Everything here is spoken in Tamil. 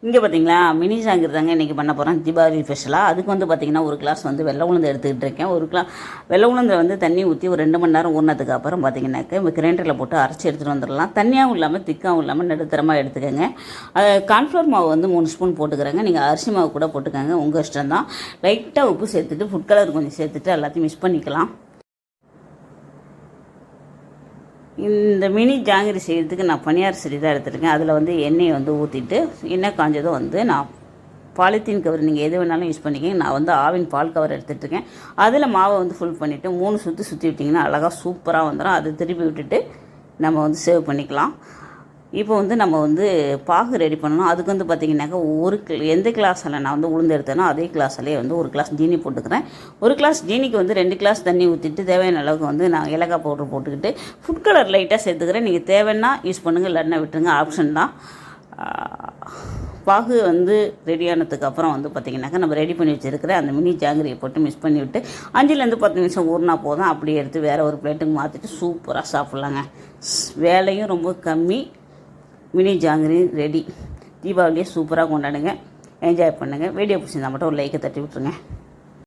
இங்கே பார்த்தீங்களா மினி ஜாங்கிரி தாங்க இன்றைக்கி பண்ண போகிறேன் தீபாவளி ஸ்பெஷலாக. அதுக்கு வந்து பார்த்திங்கன்னா ஒரு கிளாஸ் வந்து வெள்ளை உளுந்து எடுத்துக்கிட்டு இருக்கேன். ஒரு கிளாஸ் வெள்ளை உளுந்தில் வந்து தண்ணி ஊற்றி ஒரு 2 மணி நேரம் ஊறினதுக்கு அப்புறம் பார்த்திங்கனாக்க கிரைண்டரில் போட்டு அரைச்சி எடுத்துகிட்டு வந்துடலாம். தண்ணியாகவும் இல்லாமல் திக்காகவும் இல்லாமல் நடுத்தரமாக எடுத்துக்கோங்க. கார்ன்ஃப்ளவர் மாவு வந்து 3 ஸ்பூன் போட்டுக்கிறேங்க. நீங்கள் அரிசி மாவு கூட போட்டுக்கோங்க, உங்கள் இஷ்டம் தான். லைட்டாக உப்பு சேர்த்துட்டு ஃபுட் கலர் கொஞ்சம் சேர்த்துட்டு எல்லாத்தையும் மிக்ஸ் பண்ணிக்கலாம். இந்த மினி ஜாங்கிரி செய்கிறதுக்கு நான் பனியார் சரி தான் எடுத்துருக்கேன். அதில் வந்து எண்ணெயை வந்து ஊற்றிட்டு எண்ணெய் காஞ்சதும் வந்து நான் பாலித்தீன் கவர் நீங்கள் எது வேணாலும் யூஸ் பண்ணிக்கங்க. நான் வந்து ஆவின் பால் கவர் எடுத்துகிட்ருக்கேன். அதில் மாவை வந்து ஃபுல் பண்ணிவிட்டு 3 சுற்றி விட்டிங்கன்னா அழகாக சூப்பராக வந்துடும். அதை திருப்பி விட்டுட்டு நம்ம வந்து சேவ் பண்ணிக்கலாம். இப்போ வந்து நம்ம வந்து பாகு ரெடி பண்ணணும். அதுக்கு வந்து பார்த்திங்கனாக்கா எந்த கிளாஸில் நான் வந்து உளுந்து எடுத்தேனோ அதே கிளாஸ்லேயே வந்து 1 கிளாஸ் ஜீனி போட்டுக்கிறேன். 1 கிளாஸ் ஜீனிக்கு வந்து 2 கிளாஸ் தண்ணி ஊற்றிட்டு தேவையான அளவுக்கு வந்து நான் ஏலக்காய் பவுடர் போட்டுக்கிட்டு ஃபுட் கலர் லைட்டாக சேர்த்துக்கிறேன். நீங்கள் தேவைன்னா யூஸ் பண்ணுங்கள், இல்லைன்னா விட்டுருங்க, ஆப்ஷன் தான். பாகு வந்து ரெடியானதுக்கு அப்புறம் வந்து பார்த்திங்கனாக்கா நம்ம ரெடி பண்ணி வச்சுருக்கிற அந்த மினி ஜாங்கிரியை போட்டு மிக்ஸ் பண்ணி விட்டு 5லேருந்து 10 நிமிஷம் ஊறினா போதும். அப்படியே எடுத்து வேறு ஒரு பிளேட்டுக்கு மாற்றிட்டு சூப்பராக சாப்பிட்லாங்க. வேலையும் ரொம்ப கம்மி. Mini jangiri ready. தீபாவளியை சூப்பராக கொண்டாடுங்க, என்ஜாய் பண்ணுங்கள். வீடியோ பிடிச்சிருந்தா மட்டும் ஒரு லைக்கை தட்டி விட்டுருங்க.